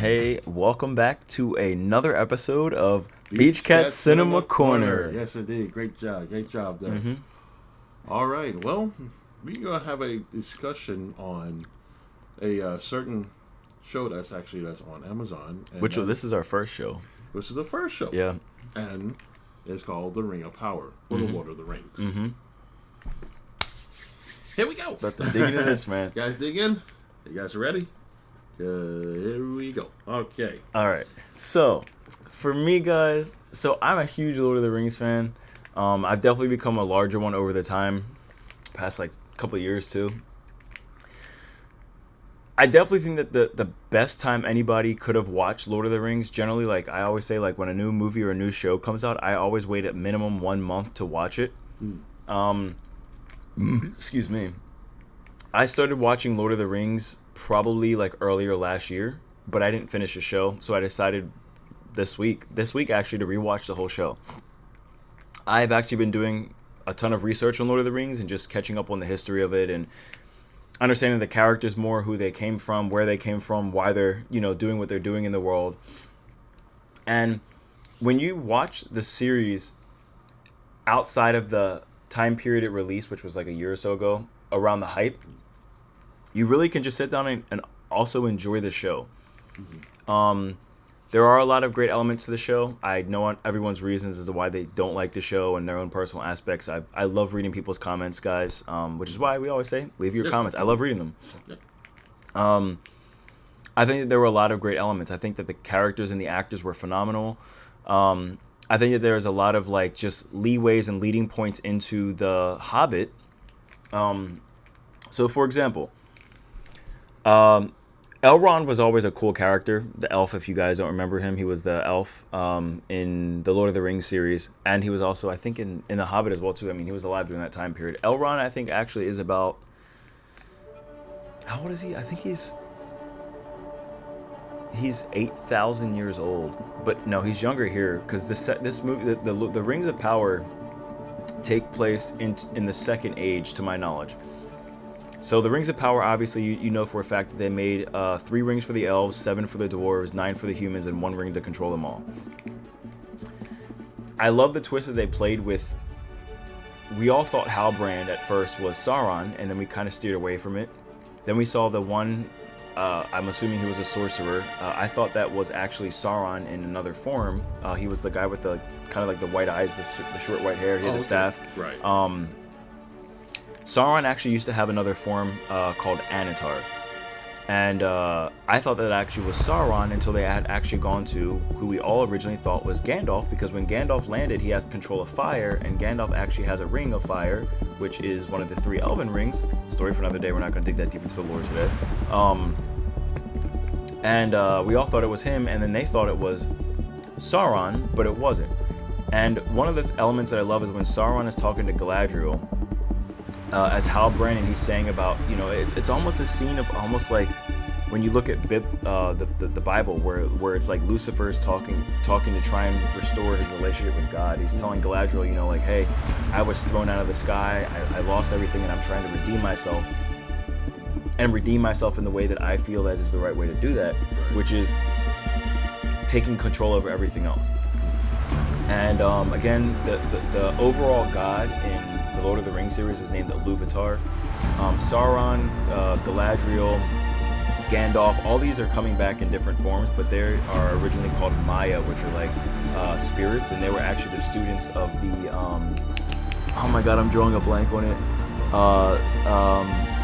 Hey, welcome back to another episode of Beach Cat Cinema Corner. Yes, indeed. Great job there. Mm-hmm. All right. Well, we're going to have a discussion on a certain show that's on Amazon. And This is our first show. This is the first show. Yeah. And it's called The Ring of Power, or The Lord of the Rings. Mm-hmm. Here we go. Let's dig into this, man. You guys dig in? You guys ready? Here we go. Okay. All right. So, for me, guys, I'm a huge Lord of the Rings fan. I've definitely become a larger one over the time, past couple of years too. I definitely think that the best time anybody could have watched Lord of the Rings, generally, I always say, when a new movie or a new show comes out, I always wait at minimum 1 month to watch it. Excuse me. I started watching Lord of the Rings probably earlier last year, but I didn't finish the show, so I decided this week actually to rewatch the whole show. I've actually been doing a ton of research on Lord of the Rings and just catching up on the history of it and understanding the characters more, who they came from, where they came from, why they're doing what they're doing in the world. And when you watch the series outside of the time period it released, which was a year or so ago, around the hype, you really can just sit down and also enjoy the show. Mm-hmm. There are a lot of great elements to the show. I know everyone's reasons as to why they don't like the show and their own personal aspects. I love reading people's comments, guys, which is why we always say, leave your comments. I love reading them. I think that there were a lot of great elements. I think that the characters and the actors were phenomenal. I think that there's a lot of just leeways and leading points into The Hobbit. So, for example, Elrond was always a cool character. The elf, if you guys don't remember him, he was the elf in the Lord of the Rings series. And he was also, I think, in The Hobbit as well, too. I mean, he was alive during that time period. Elrond, I think, actually is about... How old is he? I think he's 8,000 years old. But no, he's younger here, because this movie, the Rings of Power take place in the Second Age, to my knowledge. So the Rings of Power, obviously, you know for a fact that they made 3 rings for the elves, 7 for the dwarves, 9 for the humans, and 1 ring to control them all. I love the twist that they played with... We all thought Halbrand at first was Sauron, and then we kind of steered away from it. Then we saw the one... I'm assuming he was a sorcerer. I thought that was actually Sauron in another form. He was the guy with the kind of the white eyes, the short white hair. He had the staff. Right. Sauron actually used to have another form called Anatar. And I thought that actually was Sauron until they had actually gone to who we all originally thought was Gandalf, because when Gandalf landed, he has control of fire, and Gandalf actually has a ring of fire, which is one of the 3 elven rings. Story for another day. We're not going to dig that deep into the lore today. We all thought it was him, and then they thought it was Sauron, but it wasn't. And one of the elements that I love is when Sauron is talking to Galadriel, as Halbrand, and he's saying about, it's almost a scene of almost like when you look at the Bible, where it's Lucifer's talking to try and restore his relationship with God. He's telling Galadriel, hey, I was thrown out of the sky, I lost everything, and I'm trying to redeem myself. And redeem myself in the way that I feel that is the right way to do that, which is taking control over everything else. And again, the overall god in the Lord of the Rings series is named LOTR. Sauron, Galadriel, Gandalf, all these are coming back in different forms, but they are originally called Maya, which are spirits, and they were actually the students of the oh my god, I'm drawing a blank on it.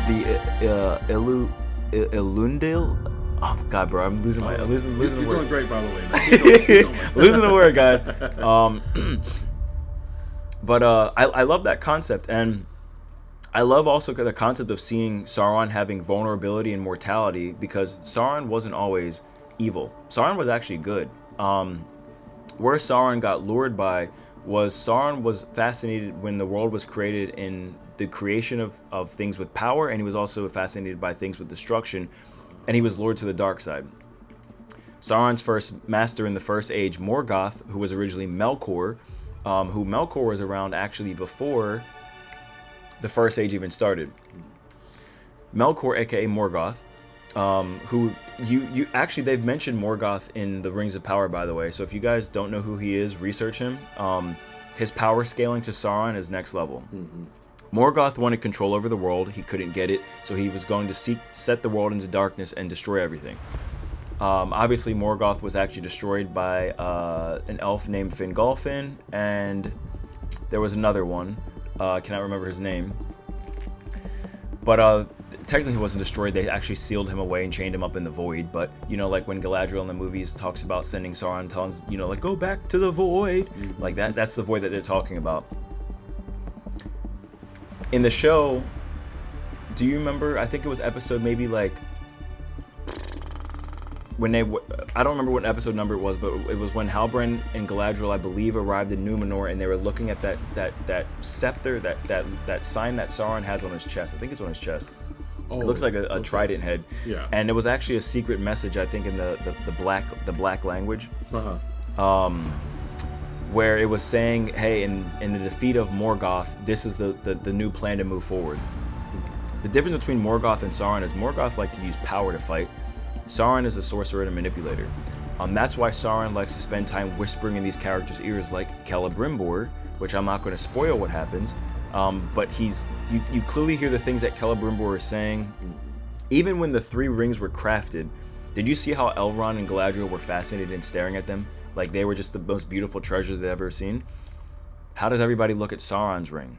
The Elundil. Oh God, bro, I'm losing the word. You're doing great, by the way, man. Keep going. Losing the word, guys. But I love that concept, and I love also the concept of seeing Sauron having vulnerability and mortality, because Sauron wasn't always evil. Sauron was actually good. Where Sauron got lured by was Sauron was fascinated when the world was created in the creation of things with power, and he was also fascinated by things with destruction, and he was lured to the dark side. Sauron's first master in the First Age, Morgoth, who was originally Melkor, who Melkor was around actually before the First Age even started. Melkor, aka Morgoth, who you actually, they've mentioned Morgoth in the Rings of Power, by the way. So if you guys don't know who he is, research him. His power scaling to Sauron is next level. Morgoth wanted control over the world. He couldn't get it, so he was going to set the world into darkness and destroy everything. Obviously, Morgoth was actually destroyed by an elf named Fingolfin, and there was another one. I cannot remember his name. But technically he wasn't destroyed. They actually sealed him away and chained him up in the void. But, you know, like when Galadriel in the movies talks about sending Sauron, telling him, you know, like, go back to the void. Like that's the void that they're talking about. In the show, do you remember, I think it was episode maybe like, when they, I don't remember what episode number it was, but it was when Halbrand and Galadriel, I believe, arrived in Numenor, and they were looking at that scepter, that sign that Sauron has on his chest. I think it's on his chest. It looks like a trident head. Yeah. And it was actually a secret message, I think, in the black language. Where it was saying, hey, in the defeat of Morgoth, this is the new plan to move forward. The difference between Morgoth and Sauron is Morgoth liked to use power to fight. Sauron is a sorcerer and a manipulator. That's why Sauron likes to spend time whispering in these characters' ears, like Celebrimbor, which I'm not going to spoil what happens. But you clearly hear the things that Celebrimbor is saying. Even when the three rings were crafted, did you see how Elrond and Galadriel were fascinated and staring at them? Like they were just the most beautiful treasures they've ever seen? How does everybody look at Sauron's ring?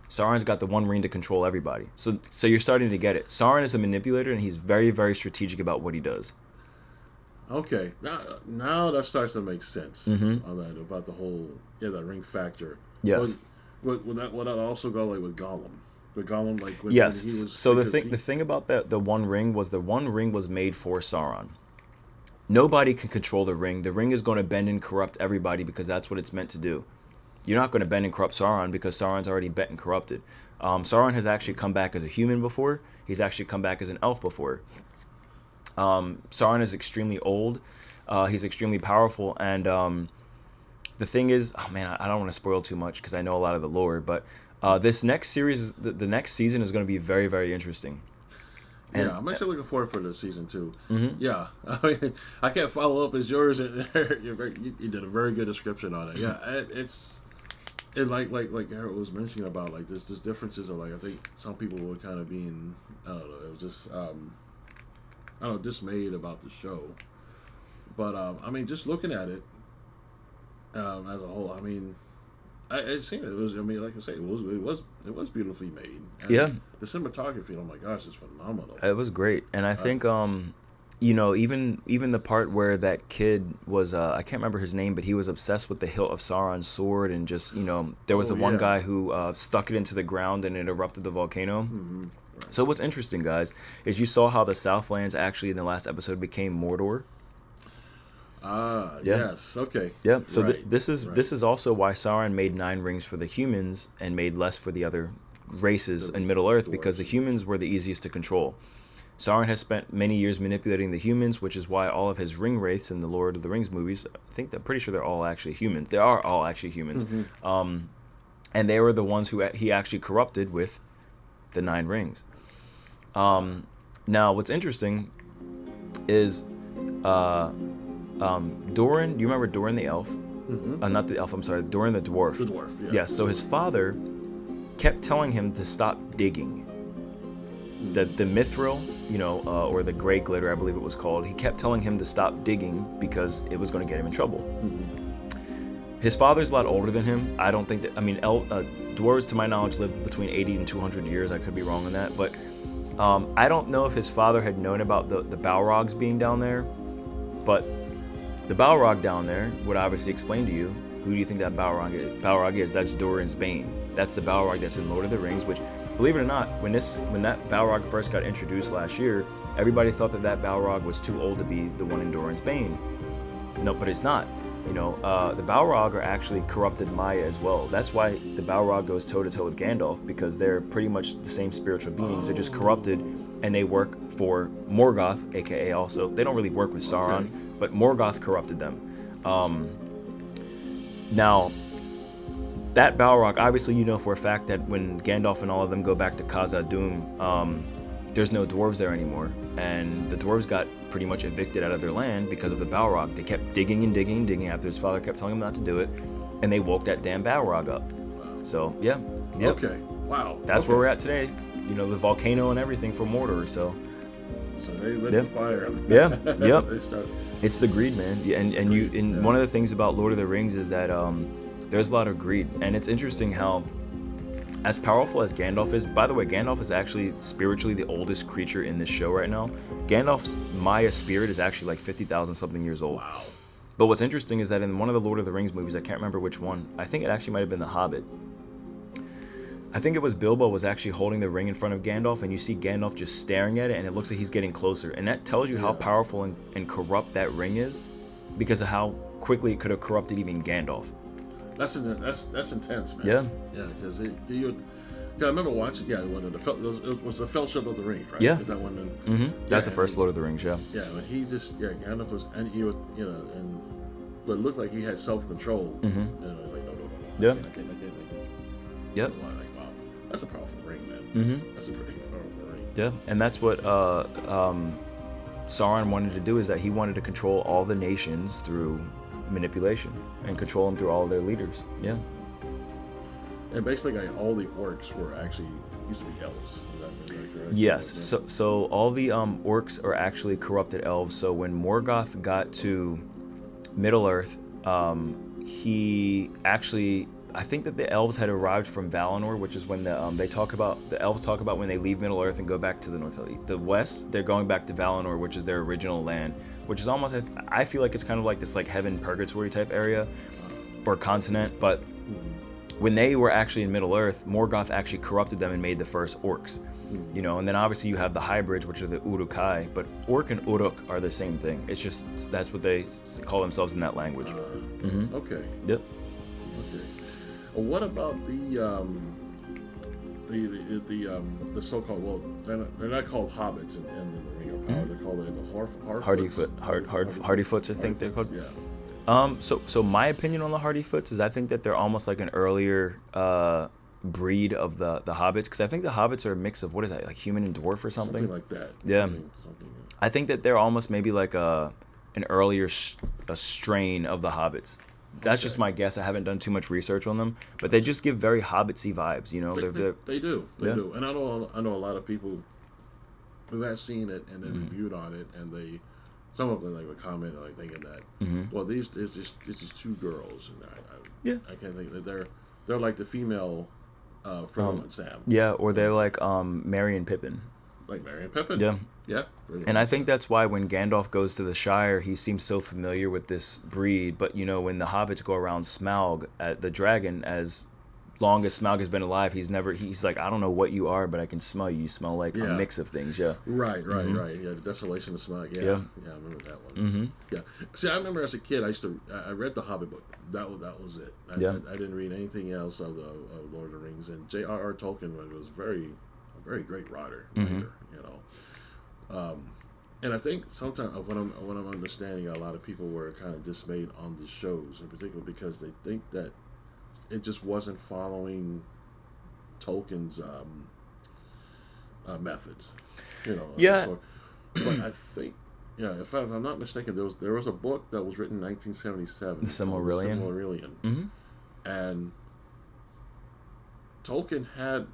Sauron's got the one ring to control everybody. So you're starting to get it. Sauron is a manipulator, and he's very, very strategic about what he does. Okay, now that starts to make sense on that, about the whole that ring factor. Yes. Would that also go like with Gollum? With Gollum, like when, yes. when he was, so the thing about the one ring was the one ring was made for Sauron. Nobody can control the ring. The ring is going to bend and corrupt everybody because that's what it's meant to do. You're not going to bend and corrupt Sauron because Sauron's already bent and corrupted. Sauron has actually come back as a human before. He's actually come back as an elf before. Sauron is extremely old. He's extremely powerful. And the thing is, oh man, I don't want to spoil too much because I know a lot of the lore. But this next series, the next season is going to be very, very interesting. And, I'm actually looking forward for this season too. Yeah, I mean, I can't follow up as yours. You did a very good description on it. Yeah, it's like Harold was mentioning about like there's differences of like I think some people were kind of being I don't know, it was just dismayed about the show. But I mean, just looking at it as a whole, I mean, it seemed it was. I mean, like I say, it was beautifully made. And yeah, the cinematography, oh my gosh, is phenomenal. It was great, and I think you know, even the part where that kid was I can't remember his name, but he was obsessed with the hilt of Sauron's sword, and just, you know, there was one guy who stuck it into the ground and it erupted the volcano. Right. So what's interesting, guys, is you saw how the Southlands actually in the last episode became Mordor. Yes. Okay. Yeah. So this is also why Sauron made 9 rings for the humans and made less for the other races in Middle Earth, because the humans were the easiest to control. Sauron has spent many years manipulating the humans, which is why all of his ring wraiths in the Lord of the Rings movies, I'm pretty sure they're all actually humans. They are all actually humans. And they were the ones who he actually corrupted with the 9 rings. Now, what's interesting is Doran, do you remember Doran the elf? Not the elf, I'm sorry, Doran the dwarf. The dwarf, yeah. Yes, so his father kept telling him to stop digging. The mithril, you know, or the gray glitter, I believe it was called, he kept telling him to stop digging because it was going to get him in trouble. His father's a lot older than him. I don't think that, I mean, dwarves, to my knowledge, live between 80 and 200 years. I could be wrong on that, but I don't know if his father had known about the Balrogs being down there, but the Balrog down there would obviously explain to you, who do you think that Balrog is? That's Doran's Bane. That's the Balrog that's in Lord of the Rings, which, believe it or not, when that Balrog first got introduced last year, everybody thought that Balrog was too old to be the one in Doran's Bane. No, but it's not. You know, the Balrog are actually corrupted Maya as well. That's why the Balrog goes toe-to-toe with Gandalf, because they're pretty much the same spiritual beings. They're just corrupted, and they work for Morgoth, aka also. They don't really work with Sauron, but Morgoth corrupted them. Now, that Balrog, obviously you know for a fact that when Gandalf and all of them go back to Khazad-dûm, there's no dwarves there anymore, and the dwarves got pretty much evicted out of their land because of the Balrog. They kept digging and digging and digging after his father kept telling him not to do it, and they woke that damn Balrog up. So yeah, yep. Okay, wow. That's where we're at today. You know, the volcano and everything from Mordor. So they lit the fire. Yeah, yep. They started. It's the greed, man. Yeah, and one of the things about Lord of the Rings is that there's a lot of greed, and it's interesting how, as powerful as Gandalf is, by the way, Gandalf is actually spiritually the oldest creature in this show right now. Gandalf's Maya spirit is actually like 50,000 something years old. Wow. But what's interesting is that in one of the Lord of the Rings movies, I can't remember which one, I think it actually might have been The Hobbit. I think it was Bilbo was actually holding the ring in front of Gandalf, and you see Gandalf just staring at it, and it looks like he's getting closer. And that tells you how powerful and corrupt that ring is, because of how quickly it could have corrupted even Gandalf. That's intense, man. Yeah. Yeah, because I remember watching. Yeah, one of it was the Fellowship of the Ring, right? Yeah. Is that one? That's the first Lord of the Rings. Yeah. Yeah, but Gandalf was, and he was, but it looked like he had self-control. And I was like, no. Yeah. I can't. Yep. Like, wow, that's a powerful ring, man. That's a pretty powerful ring. Yeah, and that's what Sauron wanted to do, is that he wanted to control all the nations through manipulation and control them through all of their leaders. Yeah. And basically, like, all the orcs were actually used to be elves. Is that correct? Yes. So all the orcs are actually corrupted elves. So when Morgoth got to Middle Earth, he actually, I think that the elves had arrived from Valinor, which is when the elves talk about when they leave Middle Earth and go back to the north, the west. They're going back to Valinor, which is their original land, which is almost, I feel like it's kind of like this like heaven purgatory type area or continent. But when they were actually in Middle Earth, Morgoth actually corrupted them and made the first orcs. You know, and then obviously you have the hybrids, which are the Uruk-hai, but Orc and Uruk are the same thing. It's just that's what they call themselves in that language. Okay. Yep. Okay. What about the so-called, well, they're not called hobbits in the Ring of Power. They're called the Hardyfoots, I think they're called. Yeah. So my opinion on the Hardyfoots is I think that they're almost like an earlier breed of the hobbits, because I think the hobbits are a mix of, what is that, like human and dwarf or something? Something like that. Yeah. Something. I think that they're almost maybe like an earlier a strain of the hobbits. That's just my guess. I haven't done too much research on them, but they just give very hobbitsy vibes, you know. They do, and I know a lot of people who have seen it and then reviewed on it, and some of them like would comment like thinking that, well, it's just two girls, and I can't think that they're like the female Frodo and Sam. Yeah, or they're like Merry and Pippin. Like Merry and Pippin. Yeah. Yeah. And I think that's why when Gandalf goes to the Shire, he seems so familiar with this breed. But, you know, when the hobbits go around Smaug, the dragon, as long as Smaug has been alive, he's like, I don't know what you are, but I can smell you. You smell like a mix of things, yeah. Right. Yeah, the Desolation of Smaug, yeah. I remember that one. Yeah. See, I remember as a kid, I read the Hobbit book. That was it. I didn't read anything else of Lord of the Rings. And J.R.R. Tolkien was a very great writer, you know. And I think sometimes what I'm understanding, a lot of people were kind of dismayed on the shows in particular because they think that it just wasn't following Tolkien's method, you know. Yeah. But I think, if I'm not mistaken, there was a book that was written in 1977. The Silmarillion. And Tolkien had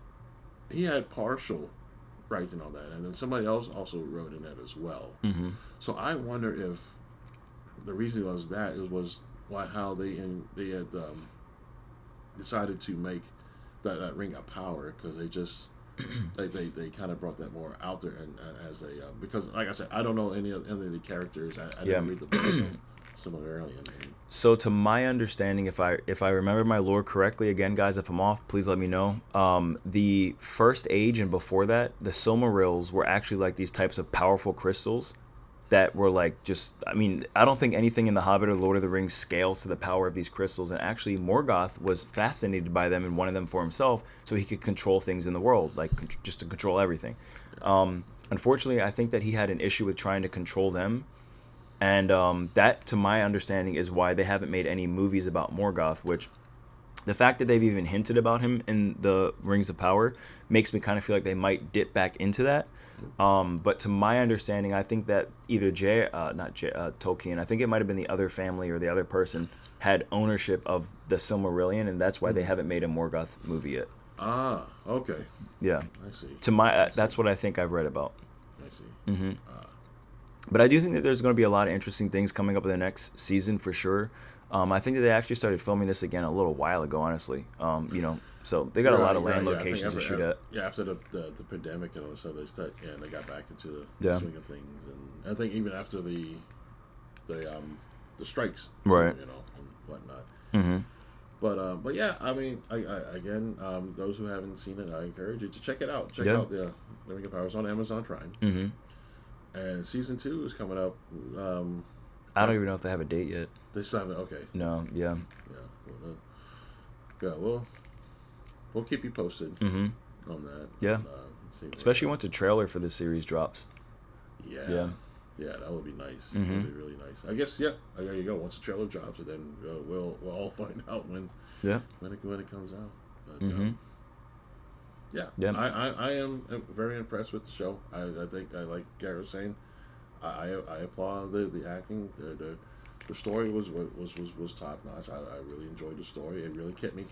partial writing on that, and then somebody else also wrote in that as well. So I wonder if the reason was that how they had decided to make that Ring of Power, because they just they kind of brought that more out there and as a because like I said, I don't know any of the characters. I didn't read the book. Silmarillion. So to my understanding, if I remember my lore correctly, again, guys, if I'm off, please let me know. The First Age and before that, the Silmarils were actually like these types of powerful crystals that were like just, I mean, I don't think anything in The Hobbit or Lord of the Rings scales to the power of these crystals. And actually, Morgoth was fascinated by them and wanted them for himself so he could control things in the world, like just to control everything. Unfortunately, I think that he had an issue with trying to control them. And that, to my understanding, is why they haven't made any movies about Morgoth, which the fact that they've even hinted about him in the Rings of Power makes me kind of feel like they might dip back into that. But to my understanding, I think that either Tolkien, I think it might have been the other family or the other person had ownership of the Silmarillion, and that's why they haven't made a Morgoth movie yet. Ah, okay. Yeah. I see. That's what I think I've read about. I see. Mm-hmm. But I do think that there's going to be a lot of interesting things coming up in the next season for sure. I think that they actually started filming this again a little while ago, honestly. So they got a lot of land locations to shoot at. Yeah, after the pandemic and all that stuff, they got back into the swing of things, and I think even after the strikes, right? You know, and whatnot. Mm-hmm. But yeah, I mean, again, those who haven't seen it, I encourage you to check it out. Check out the Ring of Power. It's on Amazon Prime, and season 2 is coming up. I don't even know if they have a date yet. They still haven't. Okay. No. Yeah. We'll keep you posted on that. Yeah. Especially once the trailer for the series drops. Yeah. Yeah, that would be nice. That would be really nice. I guess. Yeah. There you go. Once the trailer drops, and then we'll all find out when it comes out. But, yeah. I am very impressed with the show. I think like Garrett was saying, I applaud the acting. The story was top notch. I really enjoyed the story. It really kept me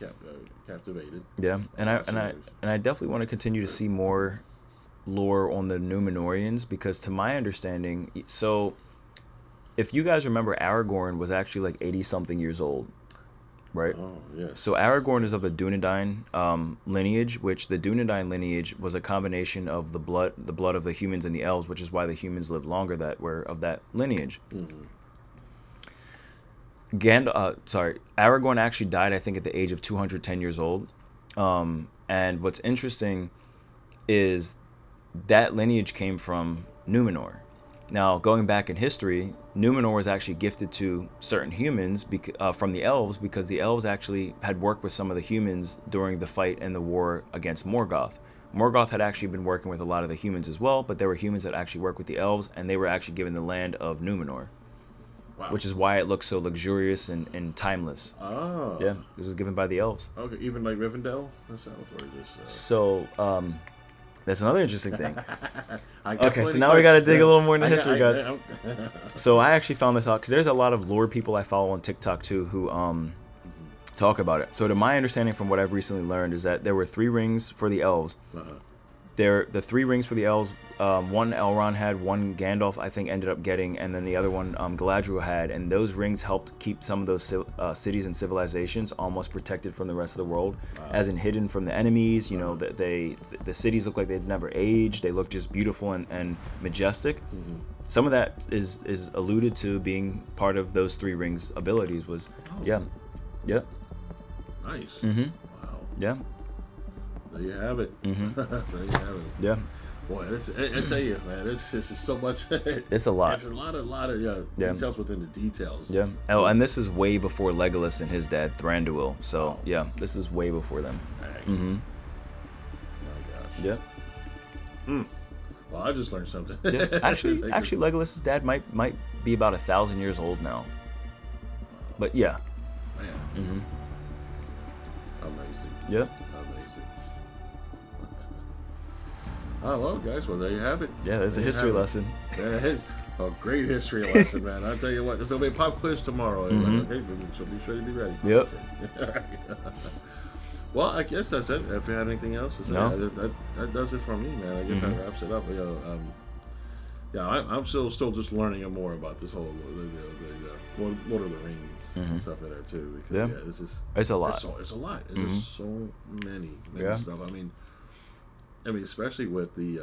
captivated. Yeah, and I definitely want to continue to see more lore on the Númenóreans, because to my understanding, so if you guys remember, Aragorn was actually like 80-something years old, right? Oh, yes. So Aragorn is of the Dúnedain lineage, which the Dúnedain lineage was a combination of the blood of the humans and the elves, which is why the humans lived longer that were of that lineage. Mm-hmm. Aragorn actually died, I think, at the age of 210 years old. And what's interesting is that lineage came from Númenor. Now, going back in history, Númenor was actually gifted to certain humans from the elves, because the elves actually had worked with some of the humans during the fight and the war against Morgoth. Morgoth had actually been working with a lot of the humans as well, but there were humans that actually worked with the elves, and they were actually given the land of Númenor. Wow. Which is why it looks so luxurious and timeless. Oh. Yeah, it was given by the elves. Okay, even like Rivendell itself, or just... So, that's another interesting thing. Okay, so now we got to dig a little more into history, guys. So I actually found this out, because there's a lot of lore people I follow on TikTok, too, who talk about it. So to my understanding, from what I've recently learned, is that there were 3 rings for the elves. The 3 rings for the elves, one Elrond had, one Gandalf I think ended up getting, and then the other one Galadriel had, and those rings helped keep some of those cities and civilizations almost protected from the rest of the world, as in hidden from the enemies. You know, that the cities look like they've never aged. They look just beautiful and majestic. Some of that is alluded to being part of those 3 rings abilities. Nice. Wow. Yeah. There you have it. There you have it. Yeah. Boy, I tell you, man, this is so much. It's a lot. There's a lot of details within the details. Yeah. Oh, and this is way before Legolas and his dad Thranduil. So yeah, this is way before them. Dang. My gosh. Yeah. Well, I just learned something. Yeah. Actually, Legolas's dad might be about 1,000 years old now. But yeah. Man. Amazing. Yep. Oh, well, guys, well, there you have it. Yeah, there's a history lesson. That is a great history lesson, man. I'll tell you what, there's going to be a pop quiz tomorrow. Okay, so be sure to be ready. Yep. Well, I guess that's it. If you have anything else to say, no. That does it for me, man. I guess that wraps it up. I'm still just learning more about this whole the Lord of the Rings and stuff in there, too. Because, it's a lot. It's a lot. It's just so many stuff. I mean, especially with the,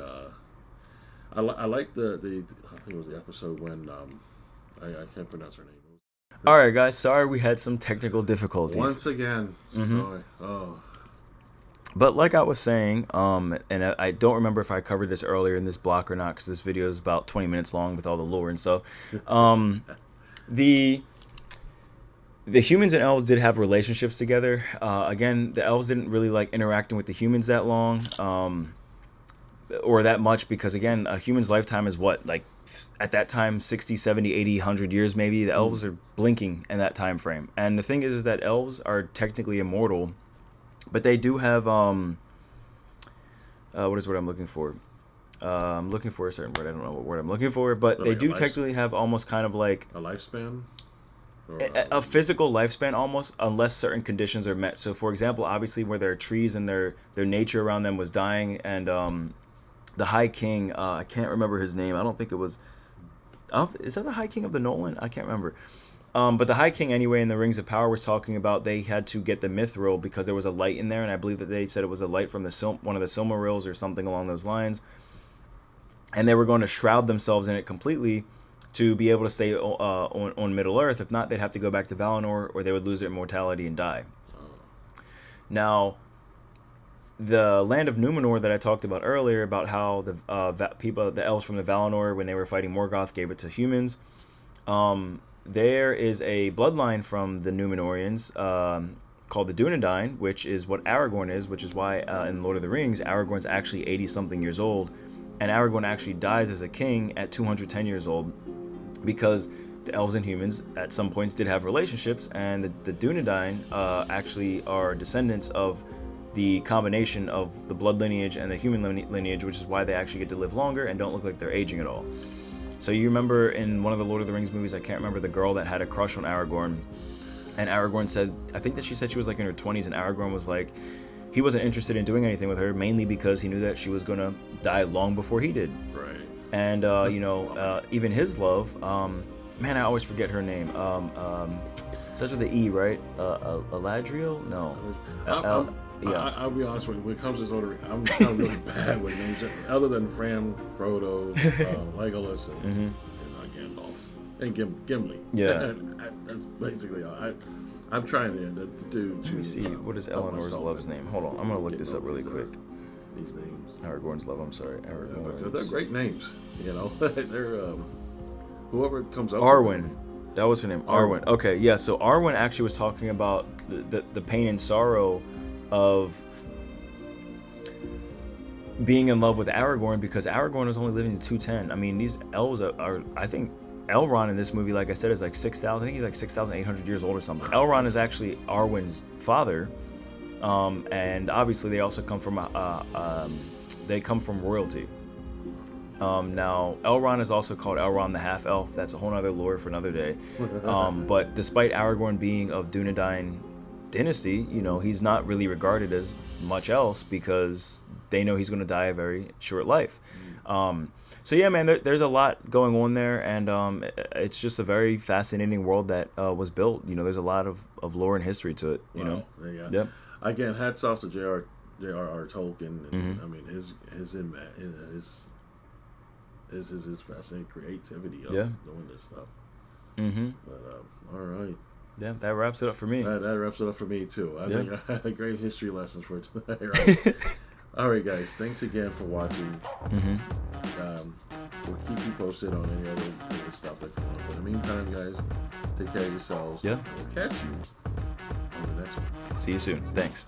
I like the I think it was the episode when I can't pronounce her name. All right, guys. Sorry, we had some technical difficulties. Once again. Sorry. But like I was saying, and I don't remember if I covered this earlier in this block or not, because this video is about 20 minutes long with all the lore and stuff. The humans and elves did have relationships together. Again, the elves didn't really like interacting with the humans that long. or that much, because again, a human's lifetime is what, like at that time 60, 70, 80, 100 years maybe. The elves are blinking in that time frame. And the thing is that elves are technically immortal, but they do have what is what I'm looking for? I'm looking for a certain word. I don't know what word I'm looking for, but they like do technically have almost kind of like a lifespan, or a physical lifespan almost, unless certain conditions are met. So, for example, obviously where there are trees and their nature around them was dying, and the High King, I can't remember his name. I don't think it was. Is that the High King of the Nolan? I can't remember. But the High King, anyway, in the Rings of Power was talking about they had to get the Mithril because there was a light in there, and I believe that they said it was a light from one of the Silmarils or something along those lines. And they were going to shroud themselves in it completely to be able to stay on Middle Earth. If not, they'd have to go back to Valinor, or they would lose their immortality and die. Now, the land of Numenor that I talked about earlier, about how the elves from the Valinor, when they were fighting Morgoth, gave it to humans. There is a bloodline from the Numenorians called the Dunedain, which is what Aragorn is, which is why in Lord of the Rings, Aragorn's actually 80-something years old. And Aragorn actually dies as a king at 210 years old, because the elves and humans at some points did have relationships, and the Dunedain actually are descendants of the combination of the blood lineage and the human lineage, which is why they actually get to live longer and don't look like they're aging at all. So you remember in one of the Lord of the Rings movies, I can't remember, the girl that had a crush on Aragorn, and Aragorn said, I think that she said she was like in her 20s, and Aragorn was like, he wasn't interested in doing anything with her, mainly because he knew that she was going to die long before he did. right. And, even his love, man, I always forget her name. Starts with the E, right? Eladriel? No. Yeah. I'll be honest with you. When it comes to Lord of the Rings, I'm really bad with names. Other than Fran, Frodo, Legolas, and Gandalf, and Gimli. Yeah. That's basically all. I'm trying to do. Let me see. What is Eleanor's love's name? Hold on. I'm going to look this up really quick. These names. Aragorn's love. I'm sorry. Aragorn. Because they're great names. They're whoever comes up. Arwen. That was her name. Arwen. Okay. Yeah. So Arwen actually was talking about the pain and sorrow of being in love with Aragorn, because Aragorn was only living to 210. I mean, these elves are I think Elrond in this movie, like I said, is like 6,000. I think he's like 6,800 years old or something. Elrond is actually Arwen's father, and obviously they also come from royalty. Now Elrond is also called Elrond the Half Elf. That's a whole other lore for another day. But despite Aragorn being of Dunedain dynasty, he's not really regarded as much else, because they know he's going to die a very short life. So yeah, man, there's a lot going on there, and it's just a very fascinating world that was built. There's a lot of lore and history to it. Yeah. Yep. Again, hats off to J.R.R. Tolkien. And, I mean, his fascinating creativity of doing this stuff. But all right. Yeah, that wraps it up for me. That wraps it up for me too. I think I had great history lessons for today. Right? All right, guys. Thanks again for watching. We'll keep you posted on any other stuff that comes up. But in the meantime, guys, take care of yourselves. Yeah. We'll catch you on the next one. See you soon. Thanks.